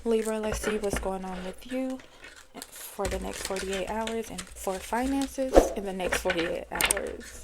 Libra, let's see what's going on with you for the next 48 hours and for finances in the next 48 hours.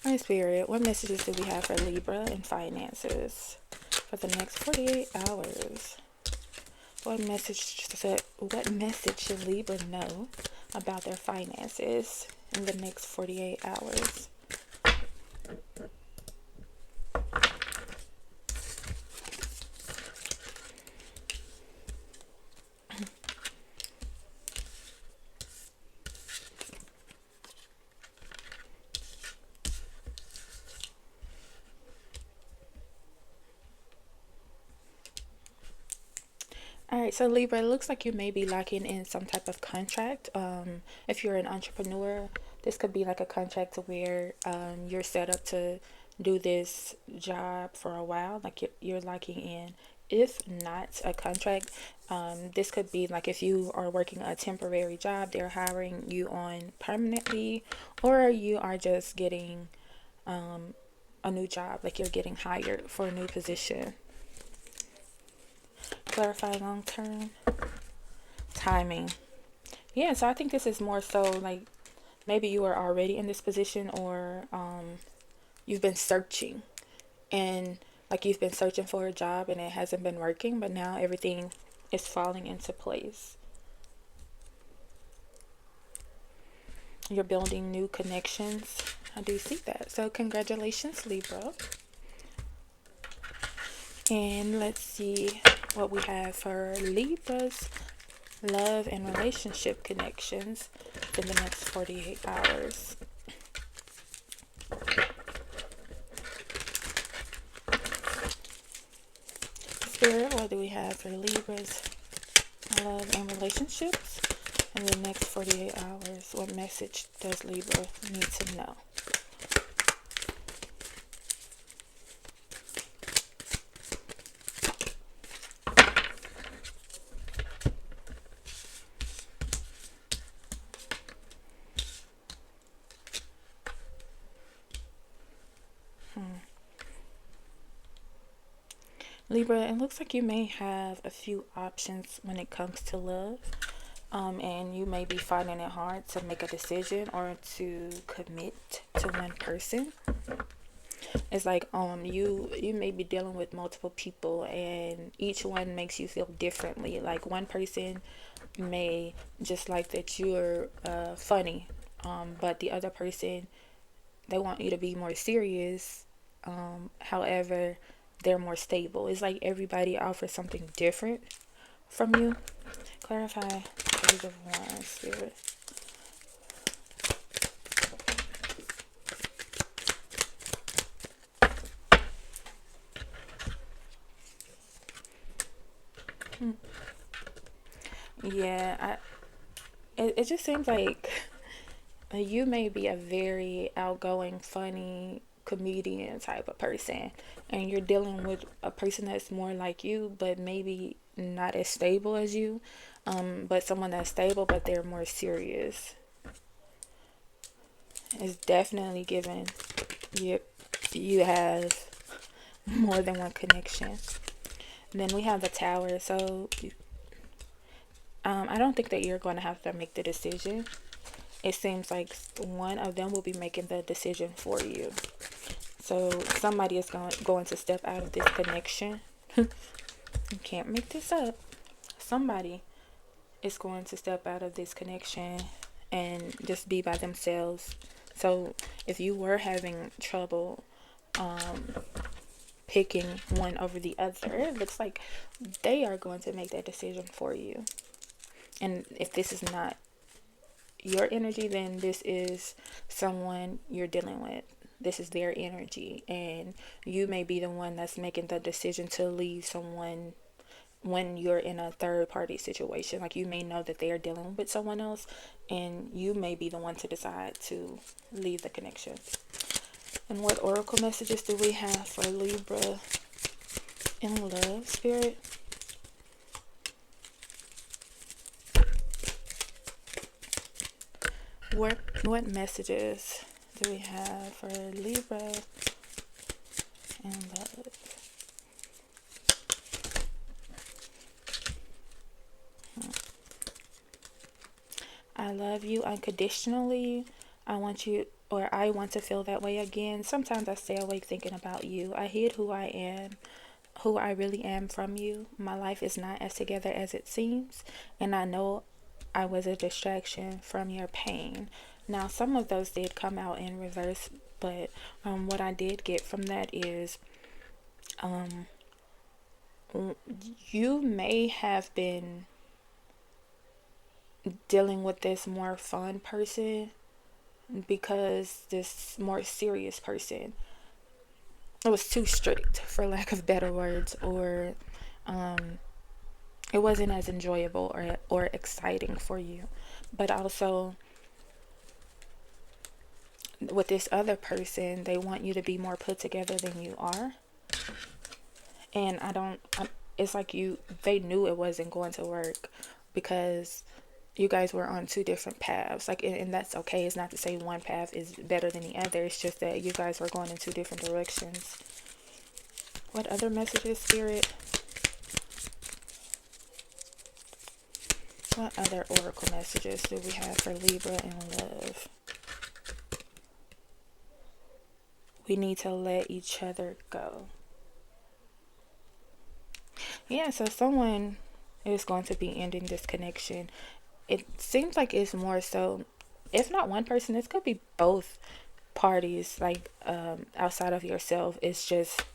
All right, Spirit, what messages do we have for Libra and finances for the next 48 hours? What message should Libra know about their finances in the next 48 hours? All right, so Libra, it looks like you may be locking in some type of contract. If you're an entrepreneur, this could be like a contract to where you're set up to do this job for a while, like you're locking in. If not a contract, this could be like if you are working a temporary job, they're hiring you on permanently, or you are just getting a new job, like you're getting hired for a new position. Clarify long term timing. Yeah, so I think this is more so like maybe you are already in this position, or you've been searching, and like you've been searching for a job and it hasn't been working, but now everything is falling into place. You're building new connections. I do see that. So congratulations, Libra. And let's see what we have for Libra's love and relationship connections in the next 48 hours. Spirit, what do we have for Libra's love and relationships in the next 48 hours? What message does Libra need to know? Libra, it looks like you may have a few options when it comes to love. And you may be finding it hard to make a decision or to commit to one person. It's like you may be dealing with multiple people, and each one makes you feel differently. Like one person may just like that you're funny, but the other person, they want you to be more serious. However, they're more stable. It's like everybody offers something different from you. Clarify Page of Wands, Spirit. Yeah, it just seems like you may be a very outgoing, funny comedian type of person, and you're dealing with a person that's more like you, but maybe not as stable as you. But someone that's stable, but they're more serious. It's definitely given you you have more than one connection. And then we have the Tower, so I don't think that you're going to have to make the decision. It seems like one of them will be making the decision for you. So somebody is going to step out of this connection. You can't make this up. Somebody is going to step out of this connection and just be by themselves. So if you were having trouble picking one over the other, it looks like they are going to make that decision for you. And if this is not your energy, then this is someone you're dealing with. This is their energy, and you may be the one that's making the decision to leave someone when you're in a third party situation. Like you may know that they are dealing with someone else, and you may be the one to decide to leave the connection. And what oracle messages do we have for Libra in love, Spirit? What messages do we have for Libra and love? I love you unconditionally. I want to feel that way again. Sometimes I stay awake thinking about you. I hid who I really am from you. My life is not as together as it seems, and I know I was a distraction from your pain. Now, some of those did come out in reverse, but what I did get from that is you may have been dealing with this more fun person because this more serious person was too strict, for lack of better words, or it wasn't as enjoyable or exciting for you. But also with this other person, they want you to be more put together than you are. And it's like they knew it wasn't going to work because you guys were on two different paths. Like, and that's okay. It's not to say one path is better than the other. It's just that you guys were going in two different directions. What other messages, Spirit? What other oracle messages do we have for Libra and love? We need to let each other go. Yeah, so someone is going to be ending this connection. It seems like it's more so, if not one person, this could be both parties, like outside of yourself. It's just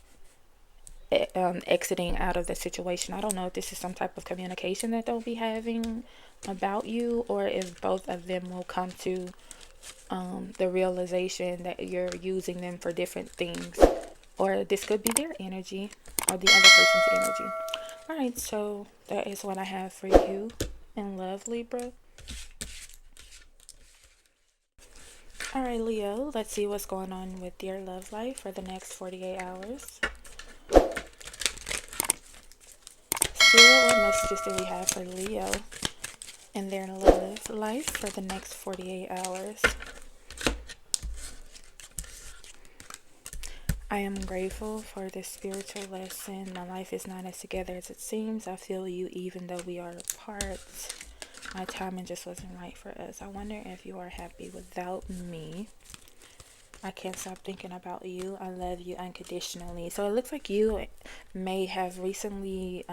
exiting out of the situation. I don't know if this is some type of communication that they'll be having about you, or if both of them will come to the realization that you're using them for different things, or this could be their energy or the other person's energy. All right, so that is what I have for you in love, Libra. All right, Leo, let's see what's going on with your love life for the next 48 hours. Spirit, what messages do we have for Leo in their love life for the next 48 hours? I am grateful for this spiritual lesson. My life is not as together as it seems. I feel you even though we are apart. My timing just wasn't right for us. I wonder if you are happy without me. I can't stop thinking about you. I love you unconditionally. So it looks like you may have recently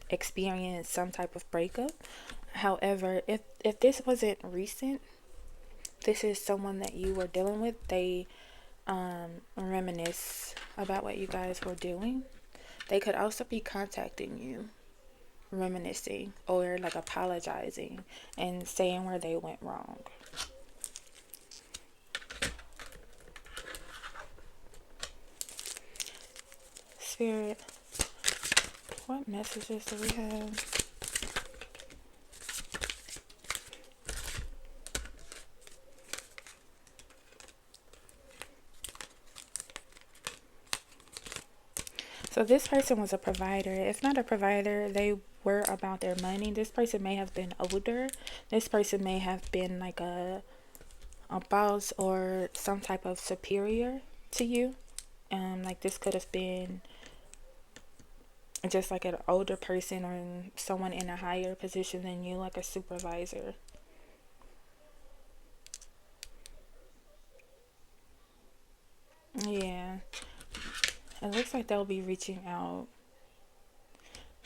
experienced some type of breakup. However, if this wasn't recent, this is someone that you were dealing with. They reminisce about what you guys were doing. They could also be contacting you, reminiscing, or like apologizing and saying where they went wrong. Spirit, what messages do we have? So this person was a provider. If not a provider, they were about their money. This person may have been older. This person may have been like a boss or some type of superior to you. Like this could have been just like an older person or someone in a higher position than you, like a supervisor. Yeah. It looks like they'll be reaching out.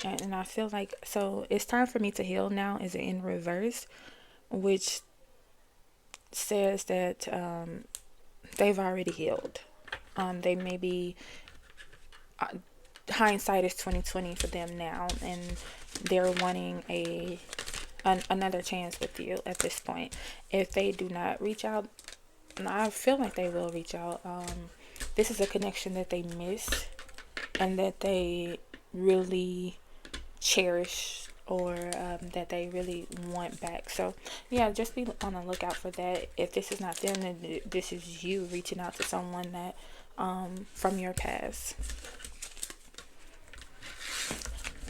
And I feel like, so it's time for me to heal now is in reverse, which says that they've already healed. They may be, hindsight is 2020 for them now, and they're wanting another chance with you at this point. If they do not reach out, and I feel like they will reach out, this is a connection that they missed and that they really cherish, or that they really want back. So yeah, just be on the lookout for that. If this is not them, then this is you reaching out to someone that from your past.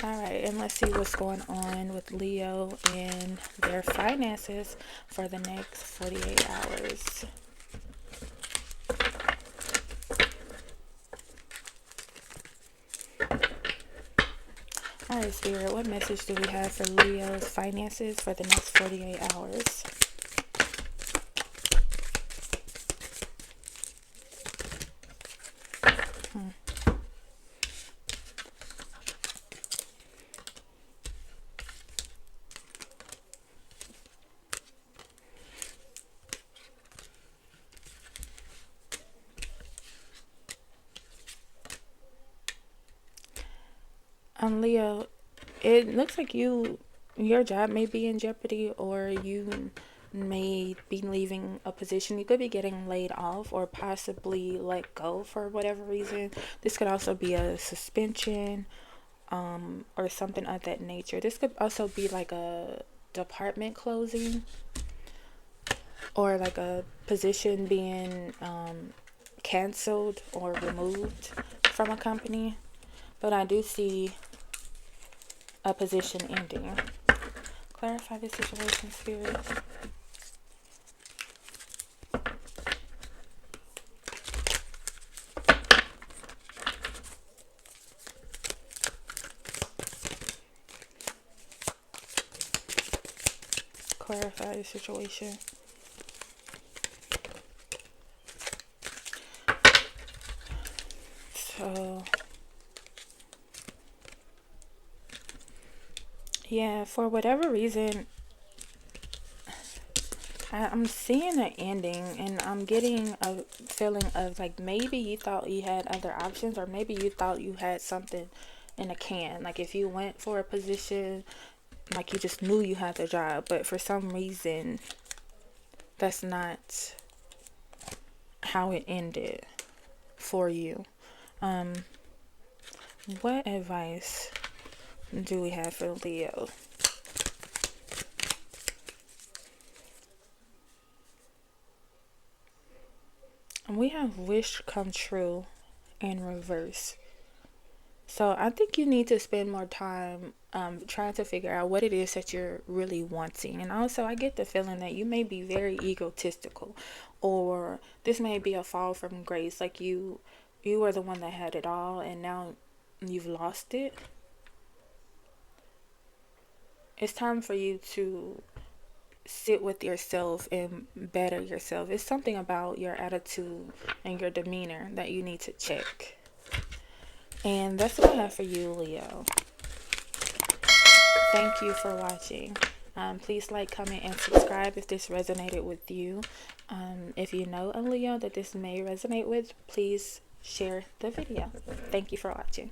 Alright, and let's see what's going on with Leo and their finances for the next 48 hours. Alright, Spirit, what message do we have for Leo's finances for the next 48 hours? Leo, it looks like your job may be in jeopardy, or you may be leaving a position. You could be getting laid off or possibly let go for whatever reason. This could also be a suspension, or something of that nature. This could also be like a department closing, or like a position being canceled or removed from a company. But I do see a position ending. Clarify the situation, Spirit. Clarify the situation. So, yeah, for whatever reason, I'm seeing an ending, and I'm getting a feeling of like maybe you thought you had other options, or maybe you thought you had something in a can. Like if you went for a position, like you just knew you had the job, but for some reason, that's not how it ended for you. What advice do we have for Leo? We have wish come true in reverse. So I think you need to spend more time trying to figure out what it is that you're really wanting. And also, I get the feeling that you may be very egotistical, or this may be a fall from grace. Like you were the one that had it all, and now you've lost it. It's time for you to sit with yourself and better yourself. It's something about your attitude and your demeanor that you need to check. And that's what I have for you, Leo. Thank you for watching. Please like, comment, and subscribe if this resonated with you. If you know a Leo that this may resonate with, please share the video. Thank you for watching.